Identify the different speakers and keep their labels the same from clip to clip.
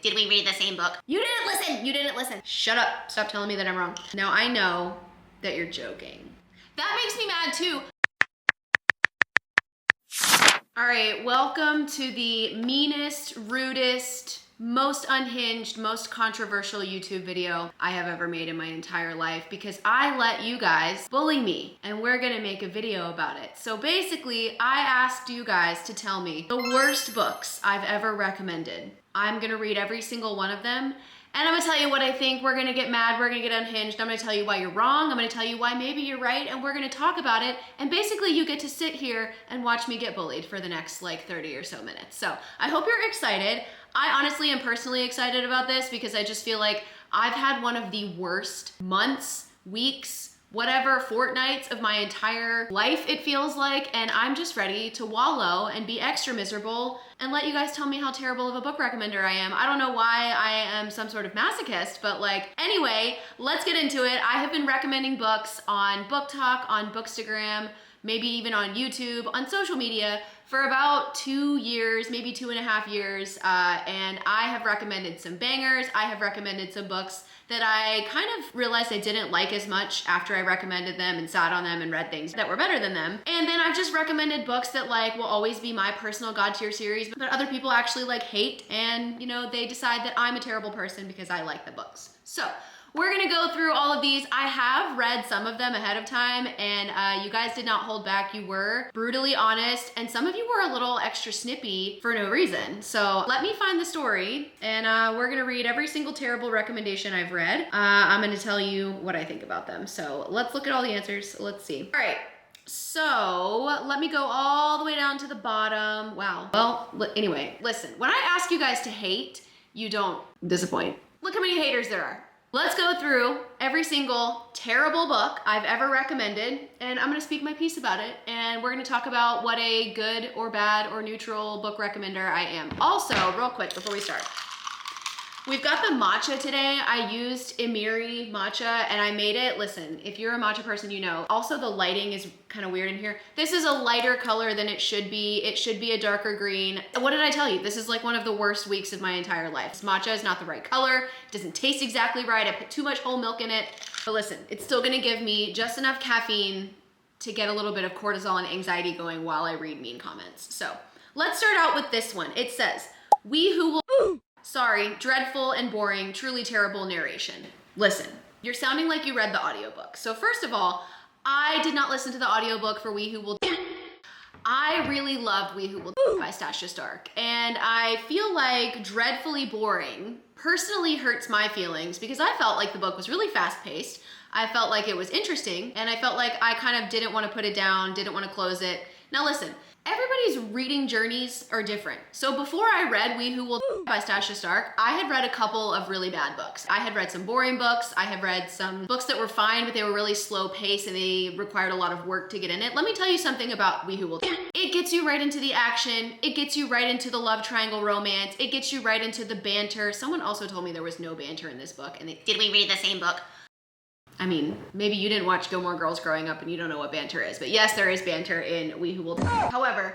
Speaker 1: Did we read the same book? You didn't listen. You didn't listen. Shut up. Stop telling me that I'm wrong. Now I know that you're joking. That makes me mad too. All right, welcome to the meanest, rudest, most unhinged, most controversial YouTube video I have ever made in my entire life because I let you guys bully me and we're gonna make a video about it. So basically, I asked you guys to tell me the worst books I've ever recommended. I'm gonna read every single one of them and I'm gonna tell you what I think. We're gonna get mad, we're gonna get unhinged. I'm gonna tell you why you're wrong. I'm gonna tell you why maybe you're right, and we're gonna talk about it. And basically you get to sit here and watch me get bullied for the next like 30 or so minutes. So I hope you're excited. I honestly am personally excited about this because I just feel like I've had one of the worst months, weeks, whatever, fortnights of my entire life, it feels like, and I'm just ready to wallow and be extra miserable and let you guys tell me how terrible of a book recommender I am. I don't know why I am some sort of masochist, but like, anyway, let's get into it. I have been recommending books on Book Talk, on Bookstagram, maybe even on YouTube, on social media for about 2 years, maybe 2.5 years, and I have recommended some bangers. I have recommended some books that I kind of realized I didn't like as much after I recommended them and sat on them and read things that were better than them. And then I've just recommended books that like will always be my personal God tier series, but other people actually like hate, and you know, they decide that I'm a terrible person because I like the books. So we're gonna go through all of these. I have read some of them ahead of time, and you guys did not hold back. You were brutally honest, and some of you were a little extra snippy for no reason. So let me find the story, and we're gonna read every single terrible recommendation I've read. I'm gonna tell you what I think about them. So let's look at all the answers. Let's see. All right. So let me go all the way down to the bottom. Wow. Well, anyway, listen, when I ask you guys to hate, you don't disappoint. Look how many haters there are. Let's go through every single terrible book I've ever recommended, and I'm gonna speak my piece about it, and we're gonna talk about what a good or bad or neutral book recommender I am. Also, real quick before we start, we've got the matcha today. I used Emiri matcha and I made it, listen, if you're a matcha person, you know. Also, the lighting is kind of weird in here. This is a lighter color than it should be. It should be a darker green. What did I tell you? This is like one of the worst weeks of my entire life. This matcha is not the right color. It doesn't taste exactly right. I put too much whole milk in it. But listen, it's still gonna give me just enough caffeine to get a little bit of cortisol and anxiety going while I read mean comments. So let's start out with this one. It says, "We who will..." Sorry, dreadful and boring, truly terrible narration. Listen, you're sounding like you read the audiobook. So first of all, I did not listen to the audiobook for We Who Will... I really loved We Who Will by Stasha Stark, and I feel like dreadfully boring personally hurts my feelings because I felt like the book was really fast-paced. I felt like it was interesting, and I felt like I kind of didn't want to put it down, didn't want to close it. Now listen, everybody's reading journeys are different. So before I read We Who Will by Stasha Stark, I had read a couple of really bad books. I had read some boring books. I had read some books that were fine, but they were really slow paced and they required a lot of work to get in it. Let me tell you something about We Who Will. It gets you right into the action. It gets you right into the love triangle romance. It gets you right into the banter. Someone also told me there was no banter in this book, and did we read the same book? I mean, maybe you didn't watch Gilmore Girls growing up and you don't know what banter is, but yes, there is banter in We Who Will. However,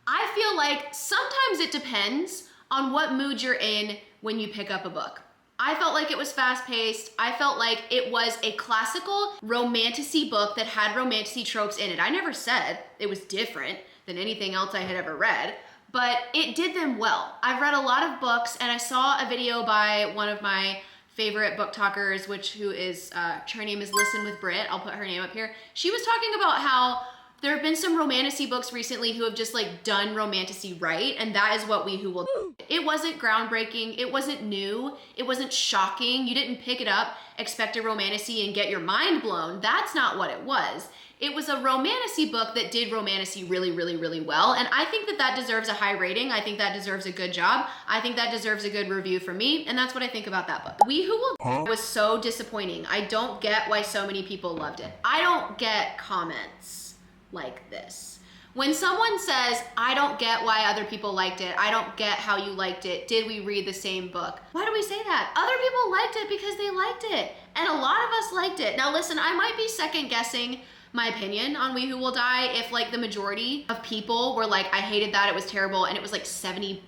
Speaker 1: I feel like sometimes it depends on what mood you're in when you pick up a book. I felt like it was fast-paced. I felt like it was a classical romantasy book that had romantasy tropes in it. I never said it was different than anything else I had ever read, but it did them well. I've read a lot of books, and I saw a video by one of my favorite book talkers, who is, her name is Listen with Brit. I'll put her name up here. She was talking about how there have been some romantasy books recently who have just like done romantasy right, and that is what We Who Will do. It wasn't groundbreaking, it wasn't new, it wasn't shocking. You didn't pick it up, expect a romantasy and get your mind blown. That's not what it was. It was a romantasy book that did romantasy really, really, really well. And I think that that deserves a high rating. I think that deserves a good job. I think that deserves a good review from me. And that's what I think about that book. We Who Will was so disappointing. I don't get why so many people loved it. I don't get comments like this. When someone says, I don't get why other people liked it, I don't get how you liked it, did we read the same book? Why do we say that? Other people liked it because they liked it. And a lot of us liked it. Now listen, I might be second guessing my opinion on We Who Will Die if like the majority of people were like, I hated that, it was terrible, and it was like 70%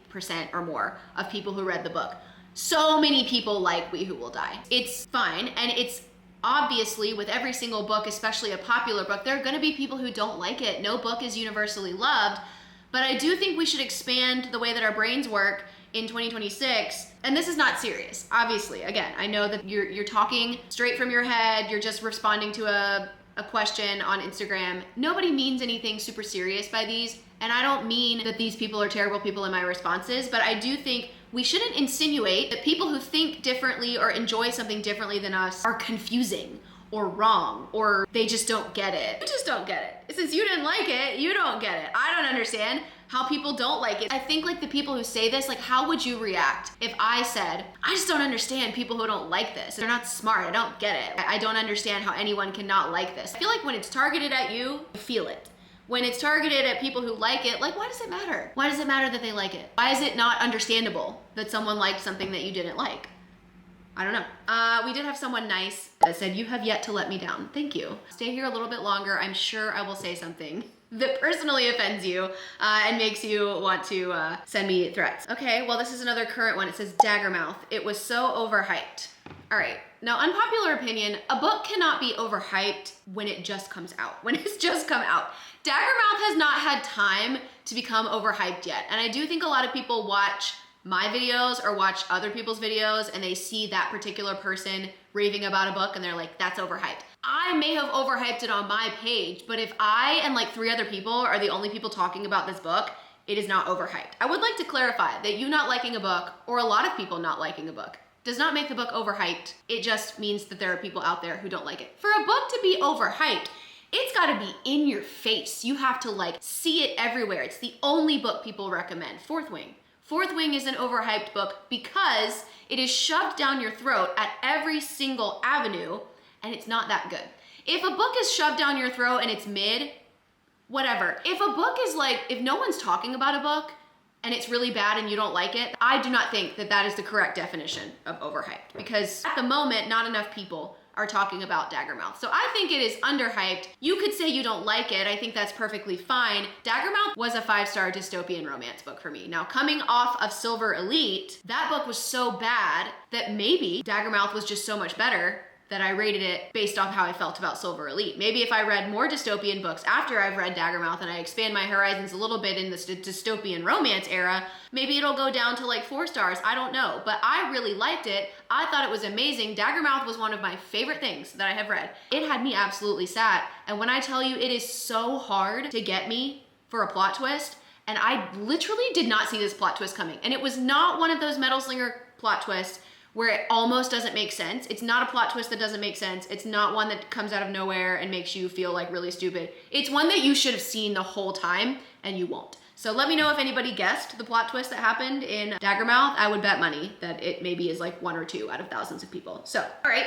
Speaker 1: or more of people who read the book. So many people like We Who Will Die. It's fine, and it's obviously with every single book, especially a popular book, there are gonna be people who don't like it. No book is universally loved, but I do think we should expand the way that our brains work in 2026. And this is not serious, obviously. Again, I know that you're talking straight from your head, you're just responding to a question on Instagram. Nobody means anything super serious by these, and I don't mean that these people are terrible people in my responses, but I do think we shouldn't insinuate that people who think differently or enjoy something differently than us are confusing or wrong, or they just don't get it. You just don't get it. Since you didn't like it, you don't get it. I don't understand how people don't like it. I think like the people who say this, like how would you react if I said, I just don't understand people who don't like this. They're not smart, I don't get it. I don't understand how anyone can not like this. I feel like when it's targeted at you, you feel it. When it's targeted at people who like it, like why does it matter? Why does it matter that they like it? Why is it not understandable that someone liked something that you didn't like? I don't know. We did have someone nice that said, you have yet to let me down. Thank you. Stay here a little bit longer. I'm sure I will say something that personally offends you and makes you want to send me threats. Okay, well this is another current one. It says Daggermouth. It was so overhyped. All right, now unpopular opinion, a book cannot be overhyped when it just comes out, when it's just come out. Daggermouth has not had time to become overhyped yet. And I do think a lot of people watch my videos or watch other people's videos and they see that particular person raving about a book and they're like, that's overhyped. I may have overhyped it on my page, but if I and like 3 other people are the only people talking about this book, it is not overhyped. I would like to clarify that you not liking a book or a lot of people not liking a book does not make the book overhyped. It just means that there are people out there who don't like it. For a book to be overhyped, it's gotta be in your face. You have to like see it everywhere. It's the only book people recommend. Fourth Wing. Fourth Wing is an overhyped book because it is shoved down your throat at every single avenue and it's not that good. If a book is shoved down your throat and it's mid, whatever. If a book is like, if no one's talking about a book and it's really bad and you don't like it, I do not think that that is the correct definition of overhyped because at the moment, not enough people are talking about Daggermouth. So I think it is underhyped. You could say you don't like it. I think that's perfectly fine. Daggermouth was a 5-star dystopian romance book for me. Now, coming off of Silver Elite, that book was so bad that maybe Daggermouth was just so much better that I rated it based off how I felt about Silver Elite. Maybe if I read more dystopian books after I've read Daggermouth and I expand my horizons a little bit in this dystopian romance era, maybe it'll go down to like 4 stars, I don't know. But I really liked it. I thought it was amazing. Daggermouth was one of my favorite things that I have read. It had me absolutely sad. And when I tell you it is so hard to get me for a plot twist, and I literally did not see this plot twist coming. And it was not one of those Metal Slinger plot twists where it almost doesn't make sense. It's not a plot twist that doesn't make sense. It's not one that comes out of nowhere and makes you feel like really stupid. It's one that you should have seen the whole time and you won't. So let me know if anybody guessed the plot twist that happened in Daggermouth. I would bet money that it maybe is like 1 or 2 out of thousands of people. So, all right,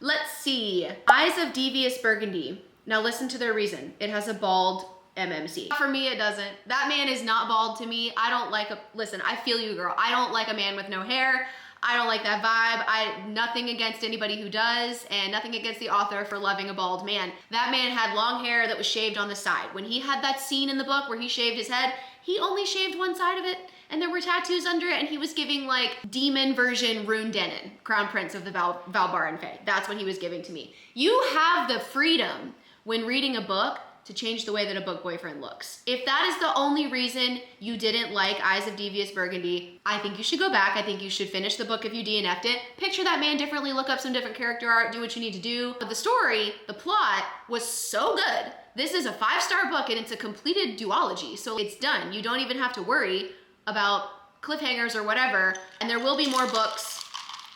Speaker 1: let's see. Lies of Devious Burgundy. Now listen to their reason. It has a bald MMC. For me, it doesn't. That man is not bald to me. I don't like listen, I feel you, girl. I don't like a man with no hair. I don't like that vibe. Nothing against anybody who does, and nothing against the author for loving a bald man. That man had long hair that was shaved on the side. When he had that scene in the book where he shaved his head, he only shaved one side of it, and there were tattoos under it, and he was giving like demon version Rune Denon, Crown Prince of the Valbaran Fae. That's what he was giving to me. You have the freedom when reading a book to change the way that a book boyfriend looks. If that is the only reason you didn't like Eyes of Devious Burgundy, I think you should go back. I think you should finish the book if you DNF'd it. Picture that man differently, look up some different character art, do what you need to do. But the story, the plot, was so good. This is a 5-star book and it's a completed duology, so it's done. You don't even have to worry about cliffhangers or whatever, and there will be more books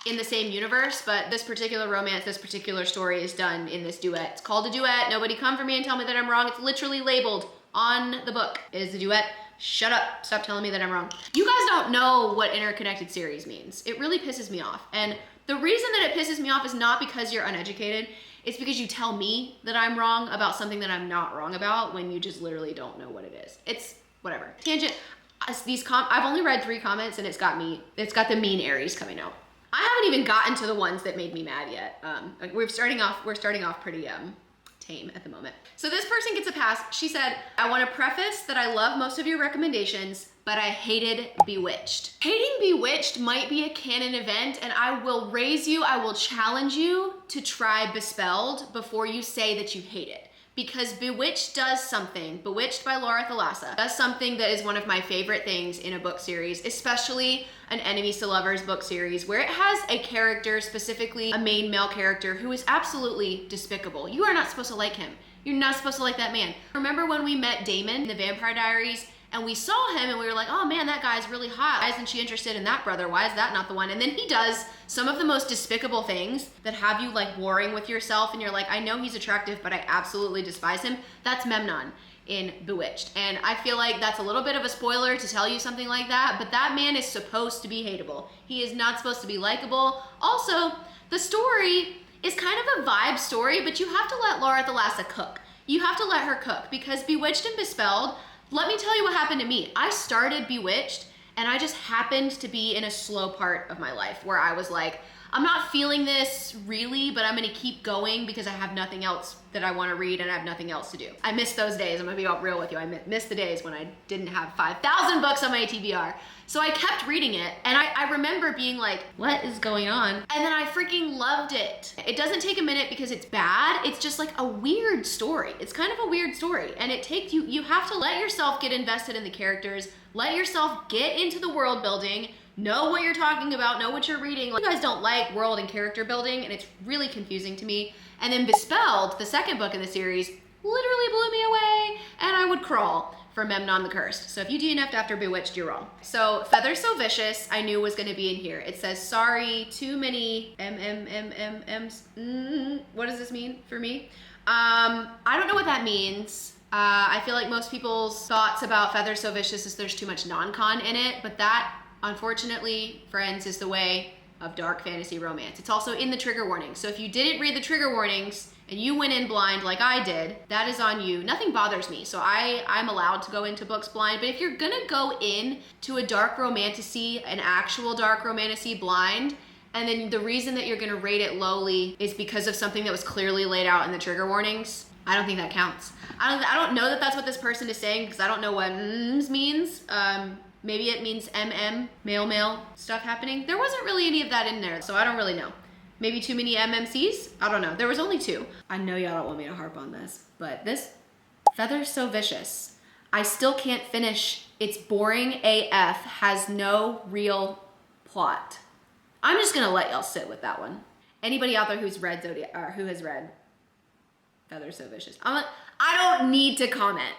Speaker 1: in the same universe, but this particular romance, this particular story is done in this duet. It's called a duet. Nobody come for me and tell me that I'm wrong. It's literally labeled on the book. It is a duet. Shut up. Stop telling me that I'm wrong. You guys don't know what interconnected series means. It really pisses me off. And the reason that it pisses me off is not because you're uneducated. It's because you tell me that I'm wrong about something that I'm not wrong about when you just literally don't know what it is. It's whatever. Tangent. I've only read 3 comments and it's got the mean Aries coming out. I haven't even gotten to the ones that made me mad yet. We're starting off pretty tame at the moment. So this person gets a pass. She said, I want to preface that I love most of your recommendations, but I hated Bewitched. Hating Bewitched might be a canon event, and I will challenge you to try Bespelled before you say that you hate it. Because Bewitched does something, Bewitched by Laura Thalassa, does something that is one of my favorite things in a book series, especially an Enemies to Lovers book series, where it has a character, specifically a main male character, who is absolutely despicable. You are not supposed to like him. You're not supposed to like that man. Remember when we met Damon in the Vampire Diaries, and we saw him and we were like, oh man, that guy's really hot. Why isn't she interested in that brother? Why is that not the one? And then he does some of the most despicable things that have you like warring with yourself, and you're like, I know he's attractive, but I absolutely despise him. That's Memnon in Bewitched. And I feel like that's a little bit of a spoiler to tell you something like that, but that man is supposed to be hateable. He is not supposed to be likable. Also, the story is kind of a vibe story, but you have to let Laura Thalassa cook. You have to let her cook, because Bewitched and Bespelled, let me tell you what happened to me. I started Bewitched, and I just happened to be in a slow part of my life where I was like, I'm not feeling this really, but I'm gonna keep going because I have nothing else that I wanna read and I have nothing else to do. I miss those days, I'm gonna be all real with you. I miss the days when I didn't have 5,000 books on my TBR. So I kept reading it, and I remember being like, what is going on? And then I freaking loved it. It doesn't take a minute because it's bad. It's just like a weird story. It's kind of a weird story, and it takes you have to let yourself get invested in the characters, let yourself get into the world building, know what you're talking about, know what you're reading. You guys don't like world and character building, and it's really confusing to me. And then Bespelled, the second book in the series, literally blew me away, and I would crawl for Memnon the Cursed. So if you DNF'd after Bewitched, you're wrong. So Feather So Vicious, I knew was gonna be in here. It says, sorry, too many M's. What does this mean for me? I don't know what that means. I feel like most people's thoughts about Feather So Vicious is there's too much non-con in it, but that, unfortunately, friends, is the way of dark fantasy romance. It's also in the trigger warnings. So if you didn't read the trigger warnings and you went in blind like I did, that is on you. Nothing bothers me. So I'm allowed to go into books blind, but if you're gonna go in to a dark romantasy, an actual dark romantasy blind, and then the reason that you're gonna rate it lowly is because of something that was clearly laid out in the trigger warnings, I don't think that counts. I don't know that that's what this person is saying, because I don't know what means. Maybe it means male stuff happening. There wasn't really any of that in there, so I don't really know. Maybe too many MMCs? I don't know. There was only 2. I know y'all don't want me to harp on this, but this Feather So Vicious, I still can't finish. It's boring AF, has no real plot. I'm just gonna let y'all sit with that one. Anybody out there who's read Zodiac, or who has read Feather So Vicious, I don't need to comment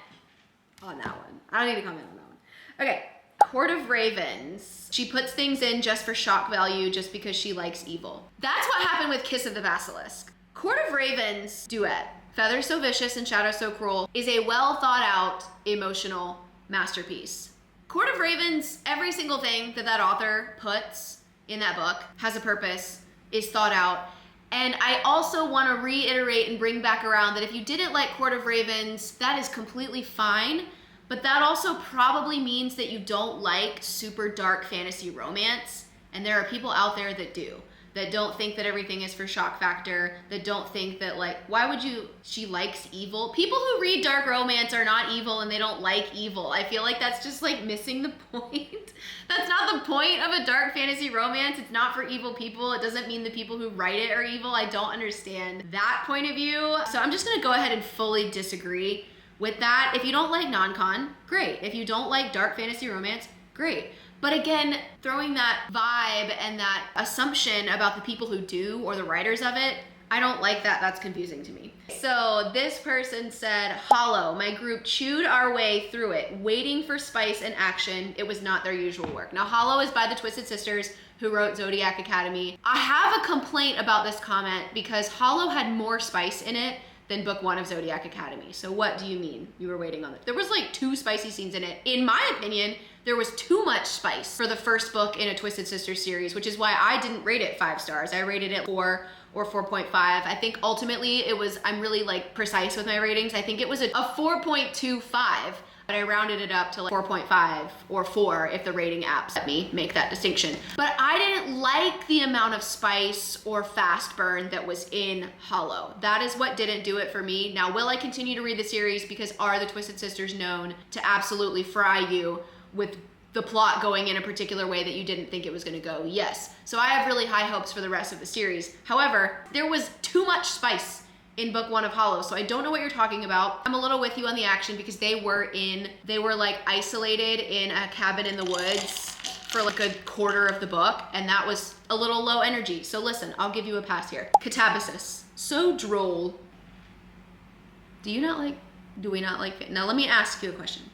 Speaker 1: on that one. I don't need to comment on that one. Okay. Court of Ravens. She puts things in just for shock value, just because she likes evil. That's what happened with Kiss of the Basilisk. Court of Ravens duet, Feather So Vicious and Shadow So Cruel, is a well thought out emotional masterpiece. Court of Ravens, every single thing that author puts in that book has a purpose, is thought out. And I also want to reiterate and bring back around that if you didn't like Court of Ravens, that is completely fine. But that also probably means that you don't like super dark fantasy romance. And there are people out there that do. That don't think that everything is for shock factor. That don't think that, like, why would you, she likes evil. People who read dark romance are not evil and they don't like evil. I feel like that's just like missing the point. That's not the point of a dark fantasy romance. It's not for evil people. It doesn't mean the people who write it are evil. I don't understand that point of view. So I'm just gonna go ahead and fully disagree with that. If you don't like non-con, great. If you don't like dark fantasy romance, great. But again, throwing that vibe and that assumption about the people who do or the writers of it, I don't like that. That's confusing to me. So this person said, Hollow, my group chewed our way through it, waiting for spice and action. It was not their usual work. Now, Hollow is by the Twisted Sisters, who wrote Zodiac Academy. I have a complaint about this comment because Hollow had more spice in it than book 1 of Zodiac Academy. So what do you mean you were waiting on it? There was like 2 spicy scenes in it. In my opinion, there was too much spice for the first book in a Twisted Sisters series, which is why I didn't rate it 5 stars. I rated it 4 or 4.5. I think ultimately it was, I'm really like precise with my ratings. I think it was a 4.25. but I rounded it up to like 4.5 or 4 if the rating apps let me make that distinction. But I didn't like the amount of spice or fast burn that was in Hollow. That is what didn't do it for me. Now, will I continue to read the series because are the Twisted Sisters known to absolutely fry you with the plot going in a particular way that you didn't think it was gonna go? Yes. So I have really high hopes for the rest of the series. However, there was too much spice in book 1 of Hollow, so I don't know what you're talking about. I'm a little with you on the action because they were like isolated in a cabin in the woods for like a quarter of the book, and that was a little low energy. So listen, I'll give you a pass here. Katabasis, so droll. Do we not like, now let me ask you a question.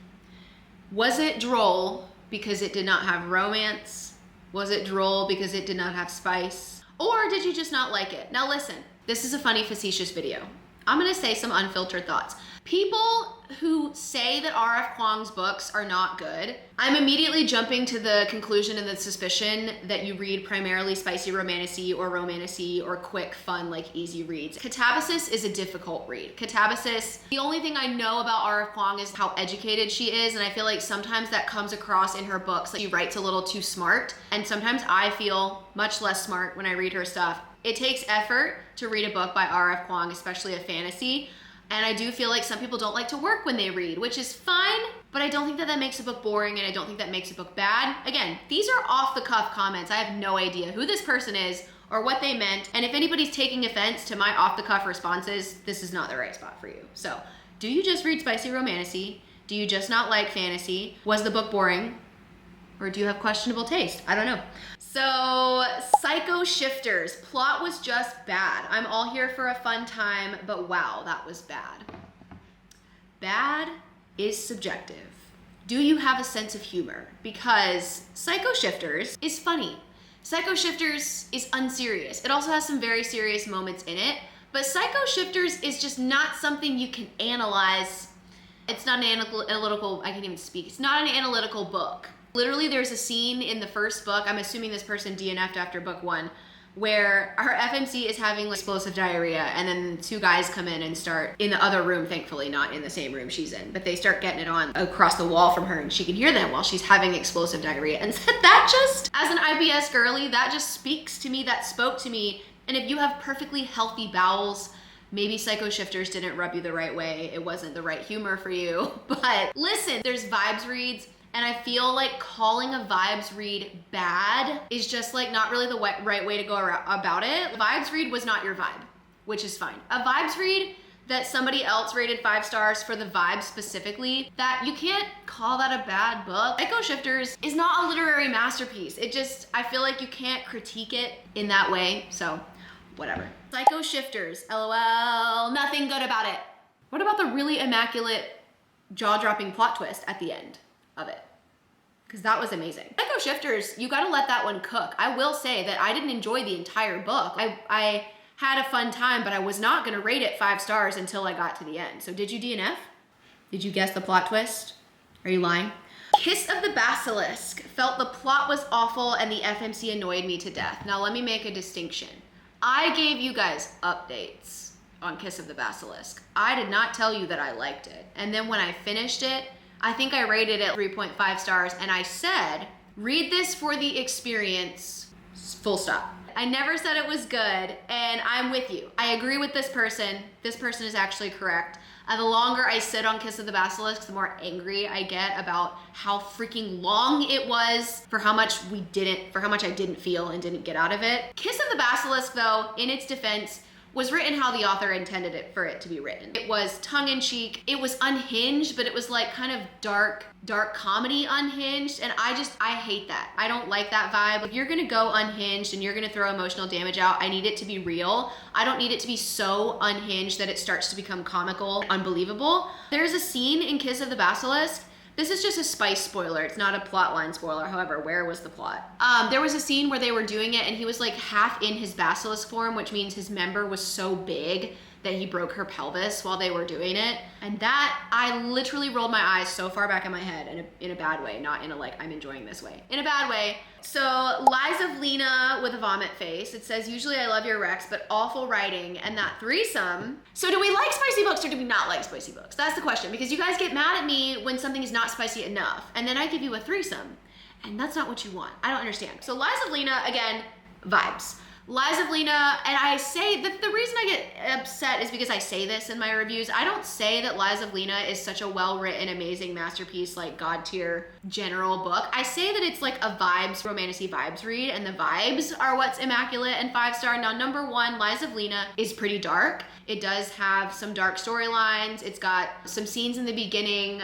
Speaker 1: Was it droll because it did not have romance? Was it droll because it did not have spice? Or did you just not like it? Now listen, this is a funny, facetious video. I'm gonna say some unfiltered thoughts. People who say that R.F. Kuang's books are not good, I'm immediately jumping to the conclusion and the suspicion that you read primarily spicy romantasy or quick, fun, like easy reads. Katabasis is a difficult read. Katabasis, the only thing I know about R.F. Kuang is how educated she is, and I feel like sometimes that comes across in her books, that she writes a little too smart, and sometimes I feel much less smart when I read her stuff. It takes effort to read a book by R.F. Kuang, especially a fantasy. And I do feel like some people don't like to work when they read, which is fine, but I don't think that that makes a book boring, and I don't think that makes a book bad. Again, these are off the cuff comments. I have no idea who this person is or what they meant. And if anybody's taking offense to my off the cuff responses, this is not the right spot for you. So do you just read spicy romantasy? Do you just not like fantasy? Was the book boring? Or do you have questionable taste? I don't know. So, Psycho Shifters. Plot was just bad. I'm all here for a fun time, but wow, that was bad. Bad is subjective. Do you have a sense of humor? Because Psycho Shifters is funny. Psycho Shifters is unserious. It also has some very serious moments in it, but Psycho Shifters is just not something you can analyze. It's not an analytical, I can't even speak. It's not an analytical book. Literally, there's a scene in the first book, I'm assuming this person DNF'd after book 1, where her FMC is having like explosive diarrhea, and then 2 guys come in and start in the other room, thankfully not in the same room she's in, but they start getting it on across the wall from her, and she can hear them while she's having explosive diarrhea. And that just, as an IBS girly, that just speaks to me, that spoke to me. And if you have perfectly healthy bowels, maybe Psycho Shifters didn't rub you the right way. It wasn't the right humor for you. But listen, there's vibes reads, and I feel like calling a vibes read bad is just like not really the right way to go about it. Vibes read was not your vibe, which is fine. A vibes read that somebody else rated 5 stars for the vibe specifically, that you can't call that a bad book. Psycho Shifters is not a literary masterpiece. It just, I feel like you can't critique it in that way, so whatever. Psycho Shifters, LOL, nothing good about it. What about the really immaculate jaw-dropping plot twist at the end of it? Because that was amazing. Psycho Shifters, you gotta let that one cook. I will say that I didn't enjoy the entire book. I had a fun time, but I was not gonna rate it 5 stars until I got to the end. So did you DNF? Did you guess the plot twist? Are you lying? Kiss of the Basilisk. Felt the plot was awful and the FMC annoyed me to death. Now let me make a distinction. I gave you guys updates on Kiss of the Basilisk. I did not tell you that I liked it. And then when I finished it, I think I rated it 3.5 stars, and I said, read this for the experience, full stop. I never said it was good, and I'm with you. I agree with this person. This person is actually correct. The longer I sit on Kiss of the Basilisk, the more angry I get about how freaking long it was, for how much I didn't feel and didn't get out of it. Kiss of the Basilisk, though, in its defense, was written how the author intended it for it to be written. It was tongue-in-cheek, it was unhinged, but it was like kind of dark comedy unhinged, and I hate that. I don't like that vibe. If you're gonna go unhinged and you're gonna throw emotional damage out, I need it to be real. I don't need it to be so unhinged that it starts to become comical, unbelievable. There's a scene in Kiss of the Basilisk. This is just a spice spoiler. It's not a plotline spoiler. However, where was the plot? There was a scene where they were doing it and he was like half in his basilisk form, which means his member was so big that he broke her pelvis while they were doing it. And that, I literally rolled my eyes so far back in my head in a bad way, not in a like, I'm enjoying this way. In a bad way. So Lies of Lena with a vomit face. It says, usually I love your Rex, but awful writing and that threesome. So do we like spicy books or do we not like spicy books? That's the question, because you guys get mad at me when something is not spicy enough. And then I give you a threesome and that's not what you want. I don't understand. So Lies of Lena, again, vibes. Lies of Lena, and I say that the reason I get upset is because I say this in my reviews. I don't say that Lies of Lena is such a well-written, amazing masterpiece, like God tier general book. I say that it's like a vibes, Romantasy vibes read, and the vibes are what's immaculate and 5-star. Now, number one, Lies of Lena is pretty dark. It does have some dark storylines. It's got some scenes in the beginning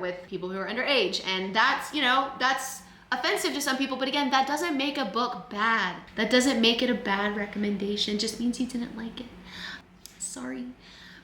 Speaker 1: with people who are underage, and that's, you know, that's offensive to some people, but again, that doesn't make a book bad. That doesn't make it a bad recommendation. It just means you didn't like it. Sorry.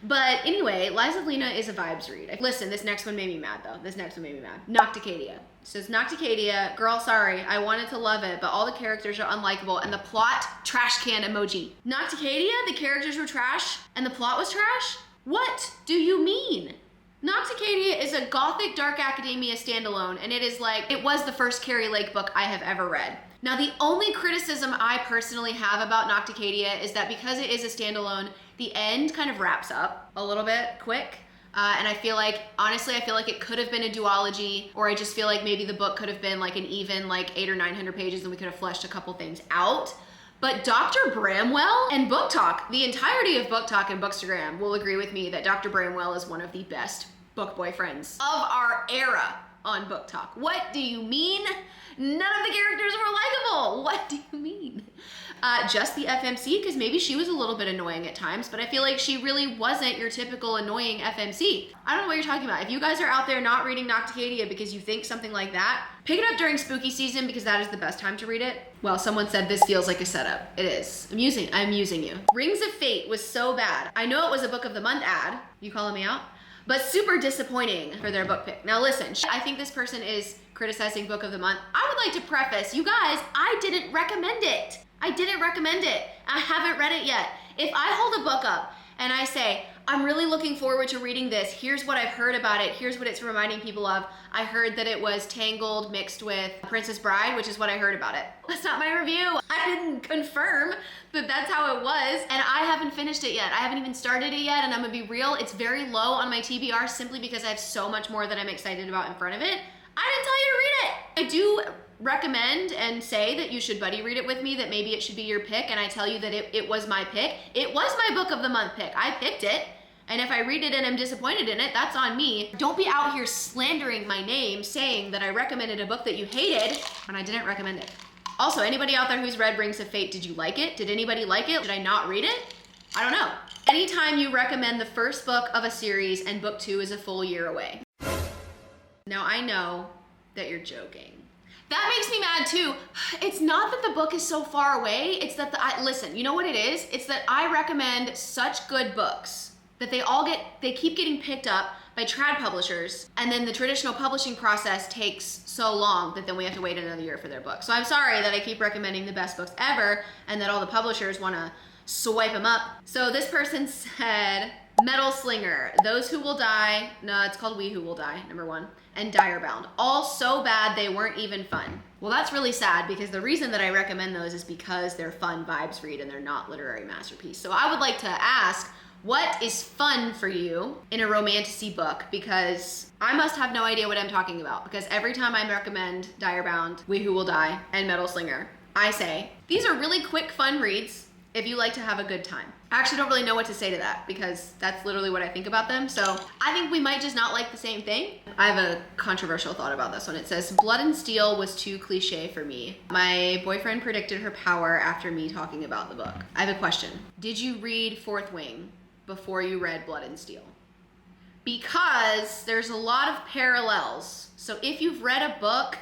Speaker 1: But anyway, Lies of Lena is a vibes read. Listen, this next one made me mad though. This next one made me mad. Nocticadia. So it's Nocticadia. Girl, sorry. I wanted to love it, but all the characters are unlikable and the plot, trash can emoji. Nocticadia, the characters were trash and the plot was trash? What do you mean? Nocticadia is a gothic dark academia standalone, and it is like, it was the first Carrie Lake book I have ever read. Now, the only criticism I personally have about Nocticadia is that because it is a standalone, the end kind of wraps up a little bit quick. And I feel like, honestly, I feel like it could have been a duology, or I just feel like maybe the book could have been like an even like 800 or 900 pages and we could have fleshed a couple things out. But Dr. Bramwell and Book Talk, the entirety of Book Talk and Bookstagram will agree with me that Dr. Bramwell is one of the best book boyfriends of our era on Book Talk. What do you mean? None of the characters were likable. What do you mean? Just the FMC, because maybe she was a little bit annoying at times, but I feel like she really wasn't your typical annoying FMC. I don't know what you're talking about. If you guys are out there not reading Nocticadia because you think something like that, pick it up during spooky season because that is the best time to read it. Well, someone said this feels like a setup. It is. I'm using you. Rings of Fate was so bad. I know it was a book of the month ad. You calling me out? But super disappointing for their book pick. Now listen, I think this person is criticizing book of the month. I would like to preface, you guys, I didn't recommend it. I didn't recommend it. I haven't read it yet. If I hold a book up and I say, I'm really looking forward to reading this, here's what I've heard about it, here's what it's reminding people of. I heard that it was Tangled mixed with Princess Bride, which is what I heard about it. That's not my review. I didn't confirm that that's how it was, and I haven't finished it yet. I haven't even started it yet, and I'm gonna be real, it's very low on my TBR simply because I have so much more that I'm excited about in front of it. I didn't tell you to read it. I do recommend and say that you should buddy read it with me, that maybe it should be your pick, and I tell you that it was my pick. It was my book of the month pick. I picked it, and if I read it and I'm disappointed in it, that's on me. Don't be out here slandering my name saying that I recommended a book that you hated when I didn't recommend it. Also, anybody out there who's read Rings of Fate, did you like it? Did anybody like it? Did I not read it? I don't know. Anytime you recommend the first book of a series and book 2 is a full year away. Now I know that you're joking. That makes me mad too. It's not that the book is so far away, it's that listen, you know what it is? It's that I recommend such good books that they keep getting picked up by trad publishers, and then the traditional publishing process takes so long that then we have to wait another year for their book. So I'm sorry that I keep recommending the best books ever and that all the publishers wanna swipe them up. So this person said, Metal Slinger, Those Who Will Die, no, it's called We Who Will Die, number 1, and Direbound. All so bad they weren't even fun. Well, that's really sad because the reason that I recommend those is because they're fun vibes read and they're not literary masterpiece. So I would like to ask, what is fun for you in a Romantasy book? Because I must have no idea what I'm talking about, because every time I recommend Direbound, We Who Will Die, and Metal Slinger, I say, these are really quick, fun reads if you like to have a good time. I actually don't really know what to say to that because that's literally what I think about them. So I think we might just not like the same thing. I have a controversial thought about this one. It says, Blood and Steel was too cliche for me. My boyfriend predicted her power after me talking about the book. I have a question. Did you read Fourth Wing before you read Blood and Steel? Because there's a lot of parallels. So if you've read a book,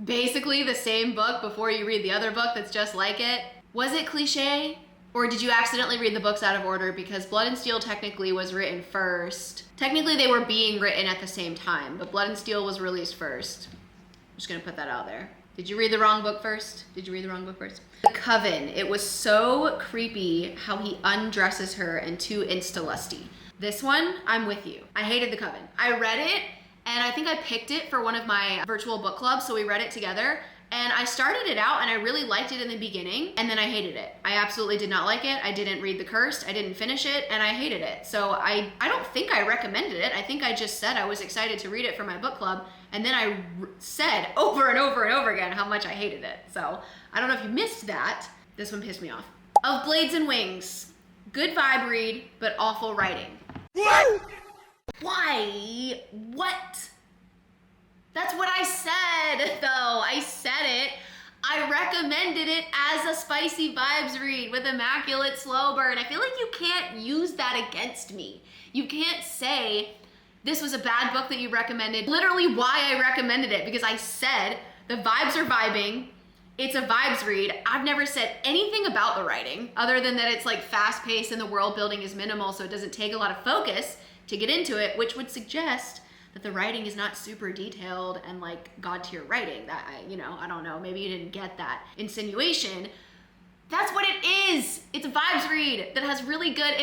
Speaker 1: basically the same book before you read the other book that's just like it, was it cliche? Or did you accidentally read the books out of order because Blood and Steel technically was written first? Technically they were being written at the same time, but Blood and Steel was released first. I'm just gonna put that out there. Did you read the wrong book first? Did you read the wrong book first? The Coven. It was so creepy how he undresses her and too insta-lusty. This one, I'm with you. I hated The Coven. I read it, and I think I picked it for one of my virtual book clubs, so we read it together. And I started it out and I really liked it in the beginning, and then I hated it. I absolutely did not like it. I didn't read The Cursed, I didn't finish it, and I hated it. So I don't think I recommended it. I think I just said I was excited to read it for my book club, and then I said over and over and over again how much I hated it. So I don't know if you missed that. This one pissed me off. Of Blades and Wings. Good vibe read, but awful writing. Why? What? That's what I said, though. I said it. I recommended it as a spicy vibes read with immaculate slow burn. I feel like you can't use that against me. You can't say this was a bad book that you recommended. Literally why I recommended it, because I said the vibes are vibing. It's a vibes read. I've never said anything about the writing other than that it's like fast paced and the world building is minimal, so it doesn't take a lot of focus to get into it, which would suggest that the writing is not super detailed and like god tier writing. That I don't know, maybe you didn't get that insinuation. That's what it is. It's a vibes read that has really good,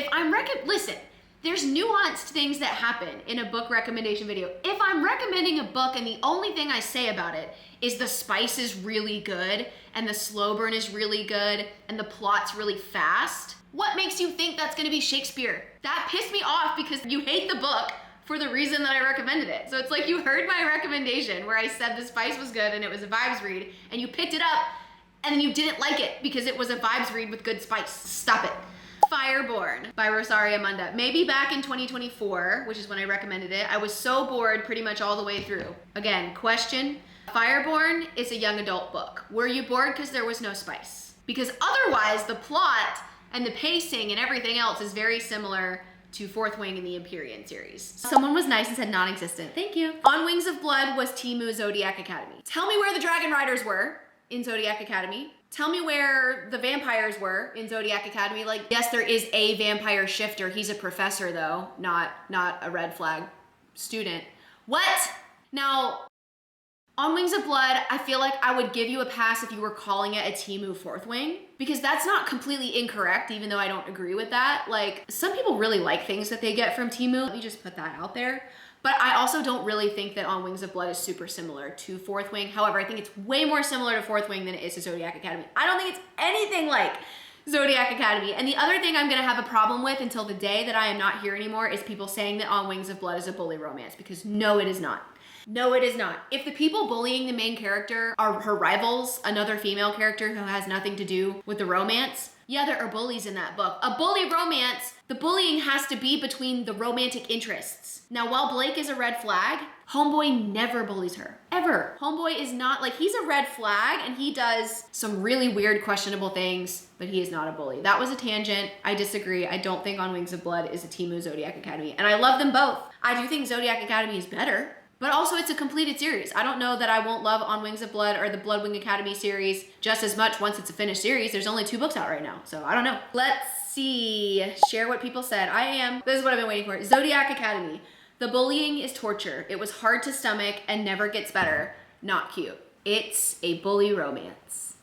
Speaker 1: listen, there's nuanced things that happen in a book recommendation video. If I'm recommending a book and the only thing I say about it is the spice is really good and the slow burn is really good and the plot's really fast, what makes you think that's gonna be Shakespeare? That pissed me off because you hate the book for the reason that I recommended it. So it's like you heard my recommendation where I said the spice was good and it was a vibes read, and you picked it up and then you didn't like it because it was a vibes read with good spice. Stop it. Fireborne by Rosaria Munda. Maybe back in 2024, which is when I recommended it, I was so bored pretty much all the way through. Again, question, Fireborne is a young adult book. Were you bored because there was no spice? Because otherwise the plot and the pacing and everything else is very similar to Fourth Wing in the Empyrean series. Someone was nice and said non-existent. Thank you. On Wings of Blood was Timu Zodiac Academy. Tell me where the Dragon Riders were in Zodiac Academy. Tell me where the vampires were in Zodiac Academy. Like, yes, there is a vampire shifter. He's a professor though, not a red flag student. What? Now, on Wings of Blood, I feel like I would give you a pass if you were calling it a Timu Fourth Wing, because that's not completely incorrect, even though I don't agree with that. Like, some people really like things that they get from Timu. Let me just put that out there. But I also don't really think that On Wings of Blood is super similar to Fourth Wing. However, I think it's way more similar to Fourth Wing than it is to Zodiac Academy. I don't think it's anything like Zodiac Academy. And the other thing I'm gonna have a problem with until the day that I am not here anymore is people saying that On Wings of Blood is a bully romance, because no, it is not. No, it is not. If the people bullying the main character are her rivals, another female character who has nothing to do with the romance, yeah, there are bullies in that book. A bully romance, the bullying has to be between the romantic interests. Now, while Blake is a red flag, Homeboy never bullies her, ever. Homeboy is not, like, he's a red flag and he does some really weird, questionable things, but he is not a bully. That was a tangent. I disagree. I don't think On Wings of Blood is a Timu Zodiac Academy, and I love them both. I do think Zodiac Academy is better, but also it's a completed series. I don't know that I won't love On Wings of Blood or the Bloodwing Academy series just as much once it's a finished series. There's only 2 books out right now, so I don't know. Let's see, share what people said. This is what I've been waiting for. Zodiac Academy. The bullying is torture. It was hard to stomach and never gets better. Not cute. It's a bully romance.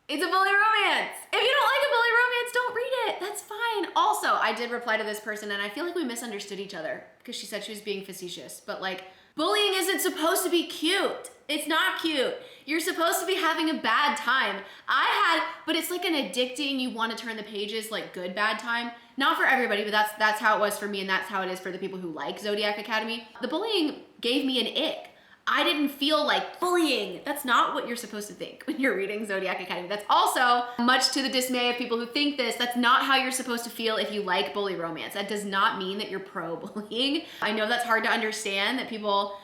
Speaker 1: It's a bully romance. If you don't like a bully romance, don't read it. That's fine. Also, I did reply to this person and I feel like we misunderstood each other because she said she was being facetious, but like, bullying isn't supposed to be cute. It's not cute. You're supposed to be having a bad time. But it's like an addicting, you want to turn the pages, like good bad time. Not for everybody, but that's how it was for me, and that's how it is for the people who like Zodiac Academy. The bullying gave me an ick. I didn't feel like bullying. That's not what you're supposed to think when you're reading Zodiac Academy. That's also, much to the dismay of people who think this, that's not how you're supposed to feel if you like bully romance. That does not mean that you're pro-bullying. I know that's hard to understand, that people,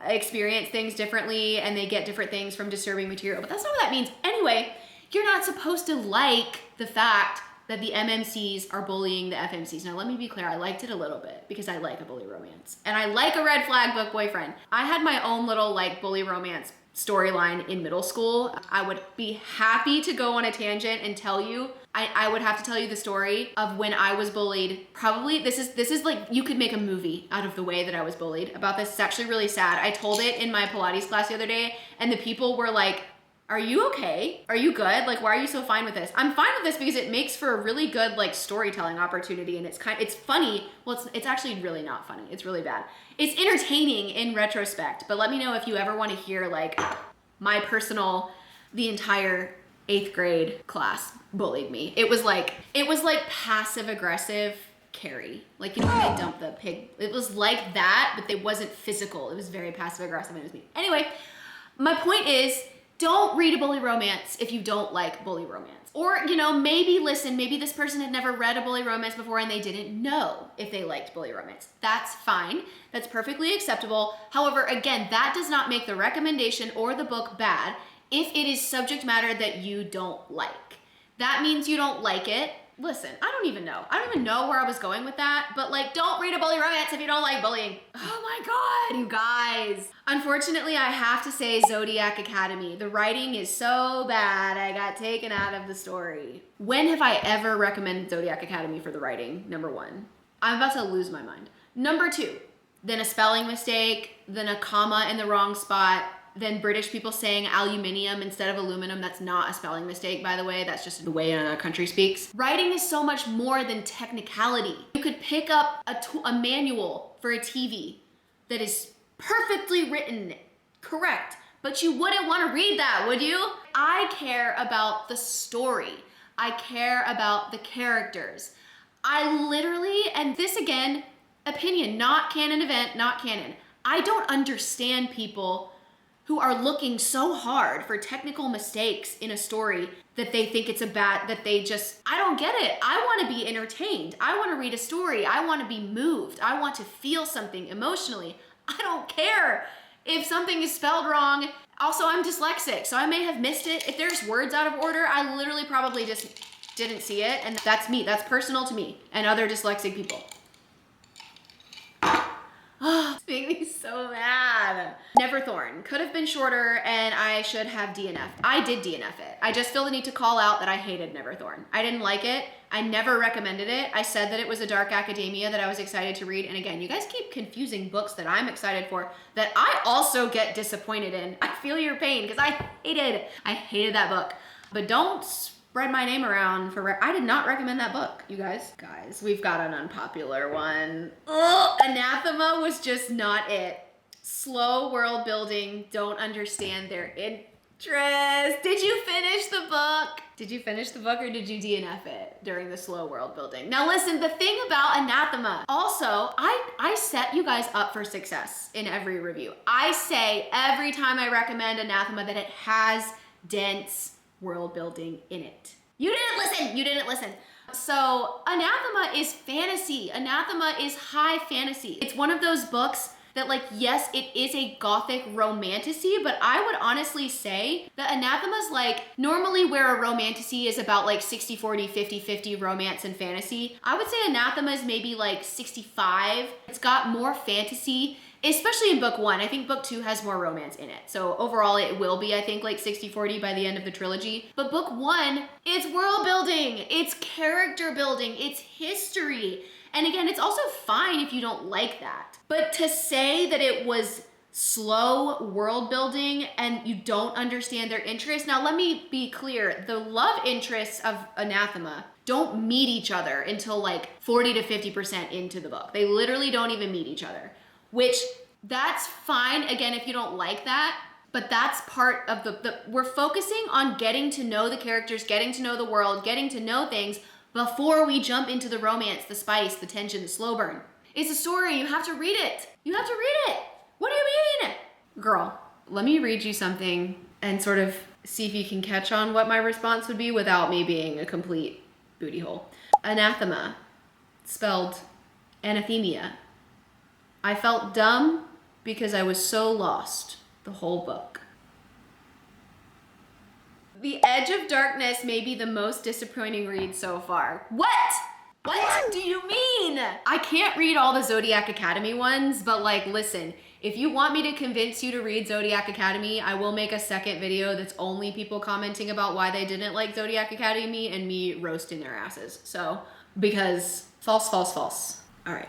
Speaker 1: experience things differently and they get different things from disturbing material, but that's not what that means. Anyway, you're not supposed to like the fact that the MMCs are bullying the FMCs. Now, let me be clear, I liked it a little bit because I like a bully romance. And I like a red flag book boyfriend. I had my own little bully romance storyline in middle school. I would be happy to go on a tangent and tell you, I would have to tell you the story of when I was bullied. Probably, this is like, you could make a movie out of the way that I was bullied about this. It's actually really sad. I told it in my Pilates class the other day, and the people were like, are you okay? Are you good? Like, why are you so fine with this? I'm fine with this because it makes for a really good like storytelling opportunity, and it's funny. Well, it's actually really not funny. It's really bad. It's entertaining in retrospect, but let me know if you ever want to hear like my personal, the entire 8th grade class bullied me. It was like passive aggressive Carrie. Like, you know, when they dump the pig. It was like that, but it wasn't physical. It was very passive aggressive, and it was me. Anyway, my point is, don't read a bully romance if you don't like bully romance. Or, you know, maybe listen, maybe this person had never read a bully romance before and they didn't know if they liked bully romance. That's fine. That's perfectly acceptable. However, again, that does not make the recommendation or the book bad if it is subject matter that you don't like. That means you don't like it. Listen, I don't even know where I was going with that, but like, don't read a bully romance if you don't like bullying. Oh my God, you guys. Unfortunately, I have to say Zodiac Academy. The writing is so bad, I got taken out of the story. When have I ever recommended Zodiac Academy for the writing? Number 1. I'm about to lose my mind. Number 2, then a spelling mistake, then a comma in the wrong spot, then British people saying aluminium instead of aluminum. That's not a spelling mistake, by the way. That's just the way a country speaks. Writing is so much more than technicality. You could pick up a manual for a TV that is perfectly written, correct, but you wouldn't want to read that, would you? I care about the story. I care about the characters. I literally, and this again, opinion, not canon event, not canon. I don't understand people who are looking so hard for technical mistakes in a story that they think it's I don't get it. I want to be entertained. I want to read a story. I want to be moved. I want to feel something emotionally. I don't care if something is spelled wrong. Also, I'm dyslexic, so I may have missed it. If there's words out of order, I literally probably just didn't see it, and that's me. That's personal to me and other dyslexic people. Oh, it's making me so mad. Neverthorn could have been shorter and I should have DNF'd. I did DNF it. I just feel the need to call out that I hated Neverthorn. I didn't like it. I never recommended it. I said that it was a dark academia that I was excited to read. And again, you guys keep confusing books that I'm excited for that I also get disappointed in. I feel your pain because I hated that book. But don't spread my name around for, I did not recommend that book, you guys. Guys, we've got an unpopular one. Ugh, Anathema was just not it. Slow world building, don't understand their interest. Did you finish the book? Did you finish the book or did you DNF it during the slow world building? Now listen, the thing about Anathema, also, I set you guys up for success in every review. I say every time I recommend Anathema that it has dense world building in it. You didn't listen. So Anathema is fantasy. Anathema is high fantasy. It's one of those books that, like, yes, it is a gothic romantasy, but I would honestly say that Anathema's like normally where a romantasy is about like 60-40, 50-50 romance and fantasy. I would say Anathema is maybe like 65. It's got more fantasy, especially in book 1. I think book 2 has more romance in it. So overall it will be, I think, like 60-40 by the end of the trilogy. But book 1, it's world building, it's character building, it's history. And again, it's also fine if you don't like that. But to say that it was slow world building and you don't understand their interests. Now let me be clear, the love interests of Anathema don't meet each other until like 40 to 50% into the book. They literally don't even meet each other. Which, that's fine, again, if you don't like that, but that's part of we're focusing on getting to know the characters, getting to know the world, getting to know things before we jump into the romance, the spice, the tension, the slow burn. It's a story, you have to read it. You have to read it. What do you mean? Girl, let me read you something and sort of see if you can catch on what my response would be without me being a complete booty hole. Anathema, spelled Anathema. I felt dumb because I was so lost the whole book. The Edge of Darkness may be the most disappointing read so far. What? What do you mean? I can't read all the Zodiac Academy ones, but like, listen, If you want me to convince you to read Zodiac Academy, I will make a second video that's only people commenting about why they didn't like Zodiac Academy and me roasting their asses. So, because false, false, false. All right.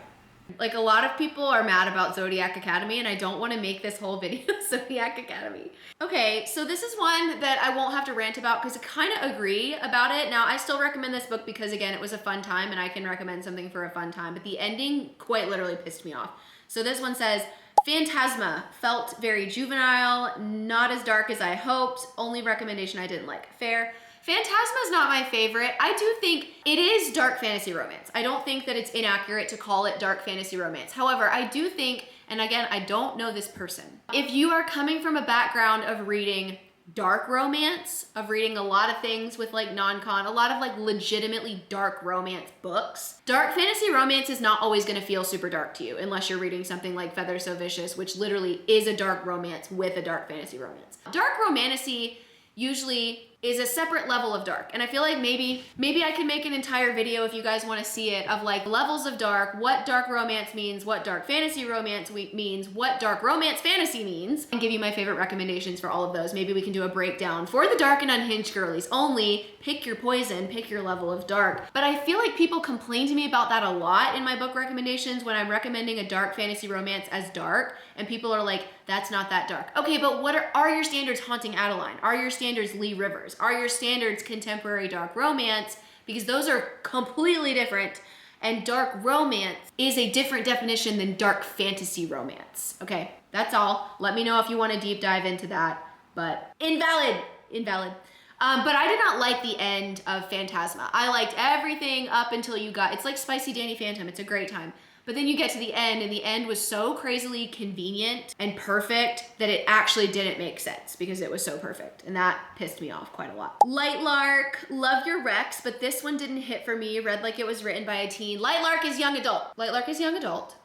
Speaker 1: Like, a lot of people are mad about Zodiac Academy, and I don't want to make this whole video Zodiac Academy. Okay, so this is one that I won't have to rant about because I kind of agree about it. Now, I still recommend this book because, again, it was a fun time, and I can recommend something for a fun time, but the ending quite literally pissed me off. So this one says, Phantasma felt very juvenile, not as dark as I hoped. Only recommendation I didn't like. Fair. Phantasma is not my favorite. I do think it is dark fantasy romance. I don't think that it's inaccurate to call it dark fantasy romance. However, I do think, and again, I don't know this person. If you are coming from a background of reading dark romance, of reading a lot of things with like non-con, a lot of like legitimately dark romance books, dark fantasy romance is not always gonna feel super dark to you unless you're reading something like Feather So Vicious, which literally is a dark romance with a dark fantasy romance. Dark romantasy usually is a separate level of dark. And I feel like maybe I can make an entire video if you guys want to see it of like levels of dark, what dark romance means, what dark fantasy romance means, what dark romance fantasy means, and give you my favorite recommendations for all of those. Maybe we can do a breakdown for the dark and unhinged girlies only. Pick your poison, pick your level of dark. But I feel like people complain to me about that a lot in my book recommendations when I'm recommending a dark fantasy romance as dark, and people are like, that's not that dark. Okay, but what are your standards Haunting Adeline? Are your standards Lee Rivers? Are your standards contemporary dark romance? Because those are completely different, and dark romance is a different definition than dark fantasy romance. Okay, that's all. Let me know if you want to deep dive into that, but invalid. But I did not like the end of Phantasma. I liked everything up until you got, it's like Spicy Danny Phantom, it's a great time. But then you get to the end, and the end was so crazily convenient and perfect that it actually didn't make sense because it was so perfect. And that pissed me off quite a lot. Lightlark, love your Rex, but this one didn't hit for me. Read like it was written by a teen. Lightlark is young adult. Lightlark is young adult.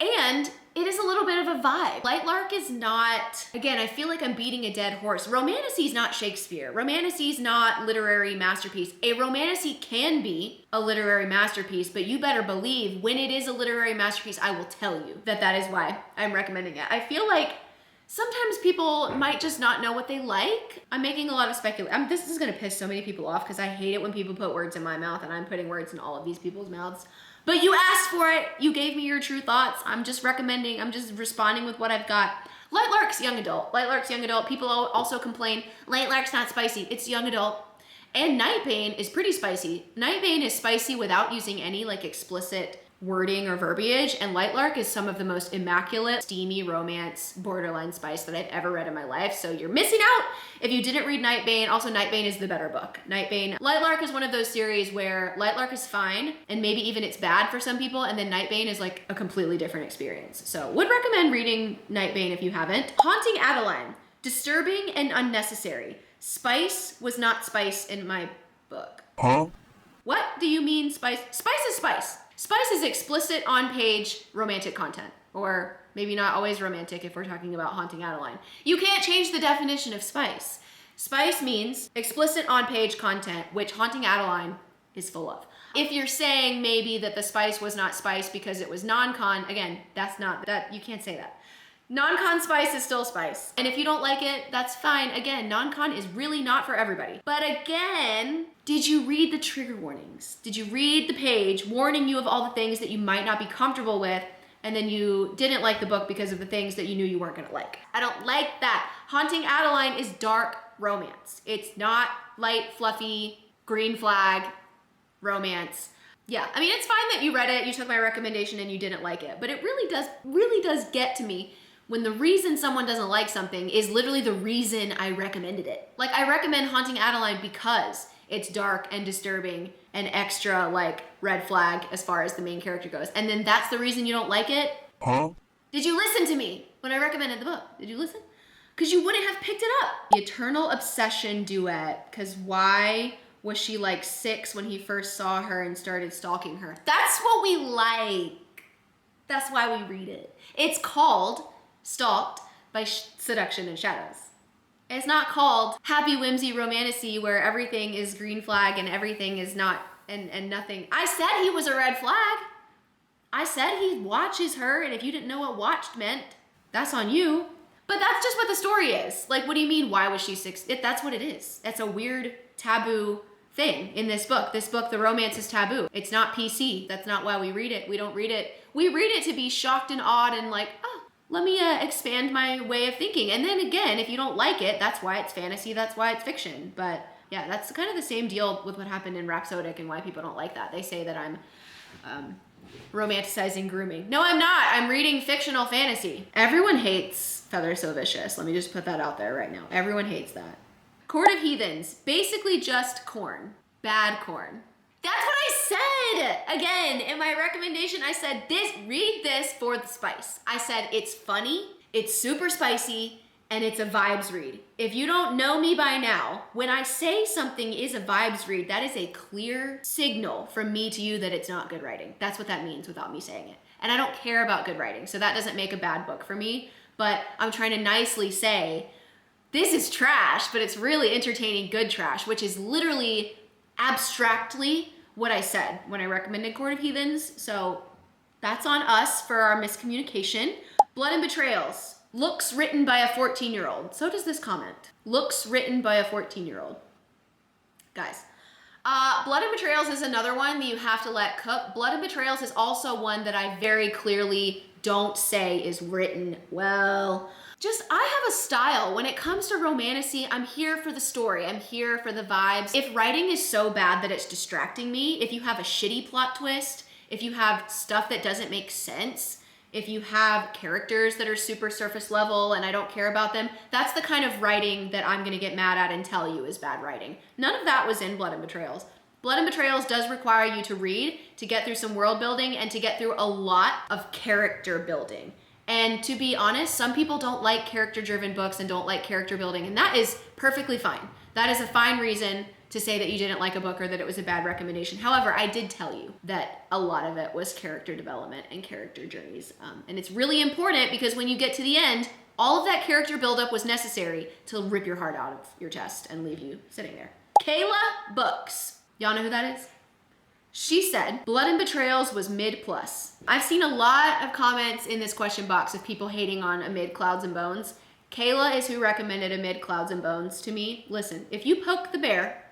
Speaker 1: And it is a little bit of a vibe. Lightlark is not, again, I feel like I'm beating a dead horse. Romantasy is not Shakespeare. Romantasy is not literary masterpiece. A romantasy can be a literary masterpiece, but you better believe when it is a literary masterpiece, I will tell you that that is why I'm recommending it. I feel like sometimes people might just not know what they like. I'm making a lot of speculation. This is gonna piss so many people off because I hate it when people put words in my mouth and I'm putting words in all of these people's mouths. But you asked for it. You gave me your true thoughts. I'm just recommending. I'm just responding with what I've got. Lightlark's young adult. Lightlark's young adult. People also complain, Lightlark's not spicy. It's young adult. And Nightbane is pretty spicy. Nightbane is spicy without using any like explicit wording or verbiage, and Lightlark is some of the most immaculate, steamy romance, borderline spice that I've ever read in my life, so you're missing out if you didn't read Nightbane. Also, Nightbane is the better book. Lightlark is one of those series where Lightlark is fine, and maybe even it's bad for some people, and then Nightbane is like a completely different experience. So, would recommend reading Nightbane if you haven't. Haunting Adeline, disturbing and unnecessary. Spice was not spice in my book. Huh? What do you mean spice? Spice is spice. Spice is explicit on-page romantic content, or maybe not always romantic if we're talking about Haunting Adeline. You can't change the definition of spice. Spice means explicit on-page content, which Haunting Adeline is full of. If you're saying maybe that the spice was not spice because it was non-con, again, you can't say that. Non-con spice is still spice. And if you don't like it, that's fine. Again, non-con is really not for everybody. But again, did you read the trigger warnings? Did you read the page warning you of all the things that you might not be comfortable with, and then you didn't like the book because of the things that you knew you weren't gonna like? I don't like that. Haunting Adeline is dark romance. It's not light, fluffy, green flag romance. Yeah, I mean, it's fine that you read it, you took my recommendation and you didn't like it, but it really does get to me when the reason someone doesn't like something is literally the reason I recommended it. Like, I recommend Haunting Adeline because it's dark and disturbing and extra, like, red flag as far as the main character goes. And then that's the reason you don't like it? Huh? Did you listen to me when I recommended the book? Did you listen? Because you wouldn't have picked it up. The Eternal Obsession duet, because why was she like 6 when he first saw her and started stalking her? That's what we like. That's why we read it. It's called Stalked by Seduction and Shadows. It's not called Happy Whimsy Romantasy where everything is green flag and everything is not, and nothing. I said he was a red flag. I said he watches her, and if you didn't know what watched meant, That's on you. But that's just what the story is. Like, what do you mean, why was she that's what it is. That's a weird taboo thing in this book. This book, the romance is taboo. It's not PC. That's not why we read it. We don't read it. We read it to be shocked and awed and like, oh, let me expand my way of thinking. And then again, if you don't like it, that's why it's fantasy. That's why it's fiction. But yeah, that's kind of the same deal with what happened in Rhapsodic and why people don't like that. They say that I'm romanticizing grooming. No, I'm not. I'm reading fictional fantasy. Everyone hates Feather So Vicious. Let me just put that out there right now. Everyone hates that. Court of Heathens, basically just corn. Bad corn. That's what I said! Again, in my recommendation, I said, read this for the spice. I said, it's funny, it's super spicy, and it's a vibes read. If you don't know me by now, when I say something is a vibes read, that is a clear signal from me to you that it's not good writing. That's what that means without me saying it. And I don't care about good writing, so that doesn't make a bad book for me, but I'm trying to nicely say, this is trash, but it's really entertaining good trash, which is literally abstractly what I said when I recommended Court of Heathens. So that's on us for our miscommunication. Blood and Betrayals. Looks written by a 14-year-old. So does this comment. Looks written by a 14-year-old. Guys, Blood and Betrayals is another one that you have to let cook. Blood and Betrayals is also one that I very clearly don't say is written well. I have a style. When it comes to Romantasy, I'm here for the story. I'm here for the vibes. If writing is so bad that it's distracting me, if you have a shitty plot twist, if you have stuff that doesn't make sense, if you have characters that are super surface level and I don't care about them, that's the kind of writing that I'm gonna get mad at and tell you is bad writing. None of that was in Blood and Betrayals. Blood and Betrayals does require you to read, to get through some world building, and to get through a lot of character building. And to be honest, some people don't like character-driven books and don't like character building, and that is perfectly fine. That is a fine reason to say that you didn't like a book or that it was a bad recommendation. However, I did tell you that a lot of it was character development and character journeys. And it's really important because when you get to the end, all of that character buildup was necessary to rip your heart out of your chest and leave you sitting there. Kayla Books. Y'all know who that is? She said, Blood and Betrayals was mid plus. I've seen a lot of comments in this question box of people hating on a mid Clouds and Bones. Kayla is who recommended a mid Clouds and Bones to me. Listen, if you poke the bear,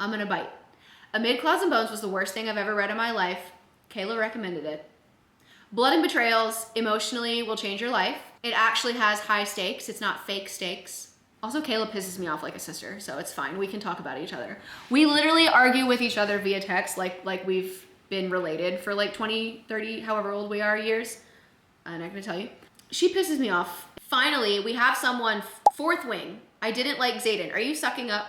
Speaker 1: I'm gonna bite. A mid Clouds and Bones was the worst thing I've ever read in my life. Kayla recommended it. Blood and Betrayals emotionally will change your life. It actually has high stakes. It's not fake stakes. Also, Kayla pisses me off like a sister, so it's fine. We can talk about each other. We literally argue with each other via text like we've been related for like 20, 30, however old we are years. I'm not gonna tell you. She pisses me off. Finally, we have someone, Fourth Wing. I didn't like Xaden. Are you sucking up?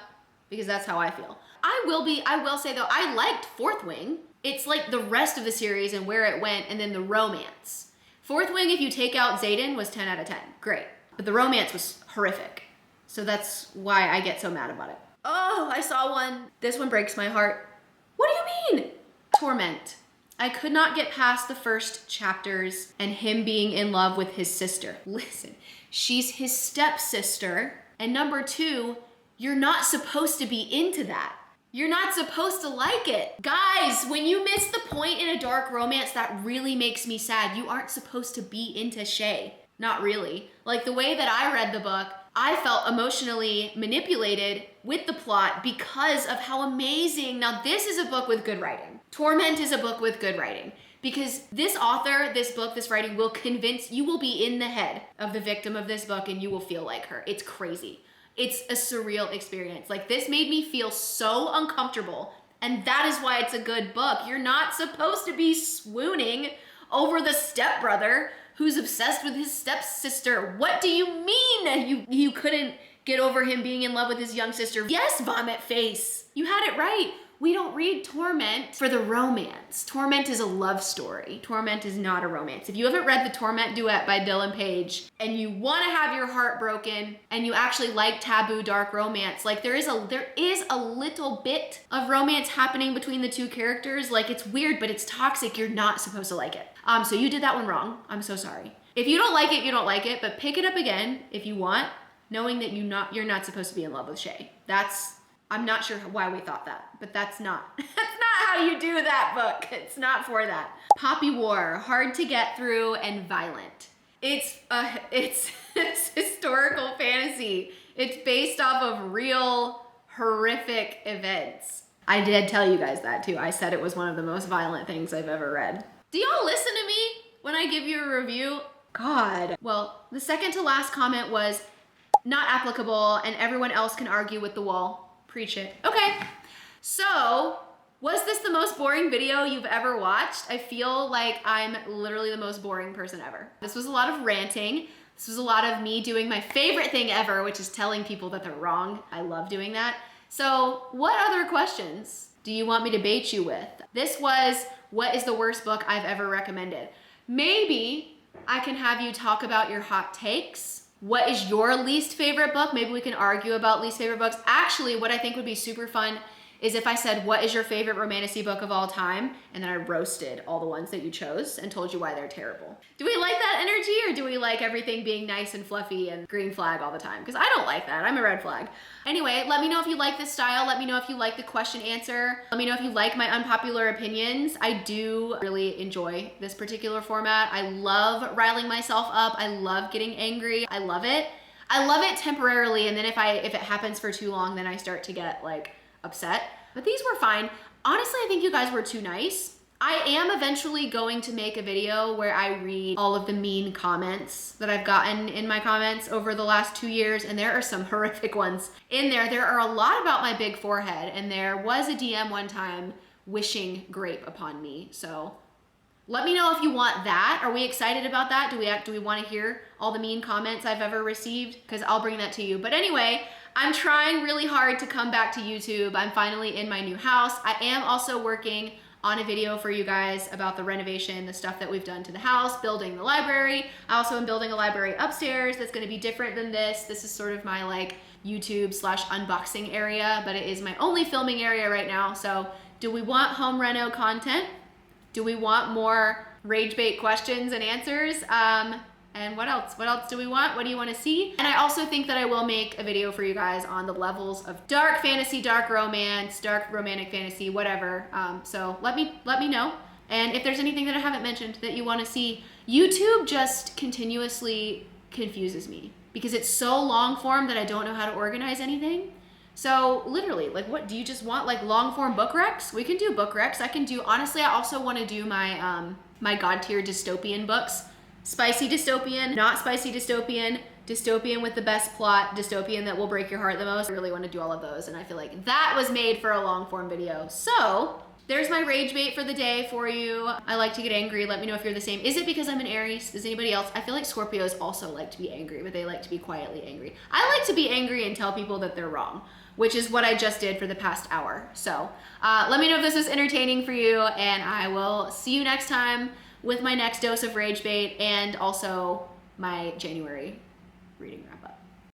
Speaker 1: Because that's how I feel. I will say though, I liked Fourth Wing. It's like the rest of the series and where it went and then the romance. Fourth Wing, if you take out Xaden, was 10 out of 10. Great. But the romance was horrific. So that's why I get so mad about it. Oh, I saw one. This one breaks my heart. What do you mean? Torment. I could not get past the first chapters and him being in love with his sister. Listen, she's his stepsister. And number two, you're not supposed to be into that. You're not supposed to like it. Guys, when you miss the point in a dark romance, that really makes me sad. You aren't supposed to be into Shay. Not really. Like the way that I read the book, I felt emotionally manipulated with the plot because of how amazing. Now this is a book with good writing. Torment is a book with good writing because this author, this book, this writing will convince you will be in the head of the victim of this book and you will feel like her. It's crazy. It's a surreal experience. Like this made me feel so uncomfortable and that is why it's a good book. You're not supposed to be swooning over the stepbrother who's obsessed with his stepsister. What do you mean you couldn't get over him being in love with his young sister? Yes, vomit face. You had it right. We don't read Torment for the romance. Torment is a love story. Torment is not a romance. If you haven't read the Torment duet by Dylan Page and you want to have your heart broken and you actually like taboo dark romance, like there is a little bit of romance happening between the two characters. Like it's weird, but it's toxic. You're not supposed to like it. So you did that one wrong. I'm so sorry. If you don't like it, you don't like it, but pick it up again if you want, knowing that you're not supposed to be in love with Shay. I'm not sure why we thought that, but that's not how you do that book. It's not for that. Poppy War, hard to get through and violent. It's historical fantasy. It's based off of real horrific events. I did tell you guys that too. I said it was one of the most violent things I've ever read. Do y'all listen to me when I give you a review? God. Well, the second to last comment was not applicable and everyone else can argue with the wall. Preach it. Okay. So, was this the most boring video you've ever watched? I feel like I'm literally the most boring person ever. This was a lot of ranting. This was a lot of me doing my favorite thing ever, which is telling people that they're wrong. I love doing that. So what other questions do you want me to bait you with? This was, what is the worst book I've ever recommended? Maybe I can have you talk about your hot takes. What is your least favorite book? Maybe we can argue about least favorite books. Actually, what I think would be super fun is if I said, what is your favorite Romantasy book of all time? And then I roasted all the ones that you chose and told you why they're terrible. Do we like that energy, or do we like everything being nice and fluffy and green flag all the time? Because I don't like that, I'm a red flag. Anyway, let me know if you like this style. Let me know if you like the question answer. Let me know if you like my unpopular opinions. I do really enjoy this particular format. I love riling myself up. I love getting angry. I love it. I love it temporarily, and then if it happens for too long, then I start to get like upset. But these were fine. Honestly, I think you guys were too nice. I am eventually going to make a video where I read all of the mean comments that I've gotten in my comments over the last 2 years, and there are some horrific ones in there. There are a lot about my big forehead, and there was a DM one time wishing grape upon me. So let me know if you want that. Are we excited about that? Do we want to hear all the mean comments I've ever received? Because I'll bring that to you. But anyway, I'm trying really hard to come back to YouTube. I'm finally in my new house. I am also working on a video for you guys about the renovation, the stuff that we've done to the house, building the library. I also am building a library upstairs that's gonna be different than this. This is sort of my like YouTube / unboxing area, but it is my only filming area right now. So do we want home reno content? Do we want more rage bait questions and answers? And what else? What else do we want? What do you want to see? And I also think that I will make a video for you guys on the levels of dark fantasy, dark romance, dark romantic fantasy, whatever. So let me know. And if there's anything that I haven't mentioned that you want to see, YouTube just continuously confuses me because it's so long form that I don't know how to organize anything. So literally, like, what do you just want? Like long form book recs? We can do book recs. I can do, honestly, I also want to do my my god tier dystopian books. Spicy dystopian, not spicy dystopian, dystopian with the best plot, dystopian that will break your heart the most. I really want to do all of those, and I feel like that was made for a long form video. So there's my rage bait for the day for you. I like to get angry. Let me know if you're the same. Is it because I'm an Aries? Does anybody else? I feel like Scorpios also like to be angry, but they like to be quietly angry. I like to be angry and tell people that they're wrong, which is what I just did for the past hour. So let me know if this was entertaining for you, and I will see you next time with my next dose of rage bait and also my January reading wrap up.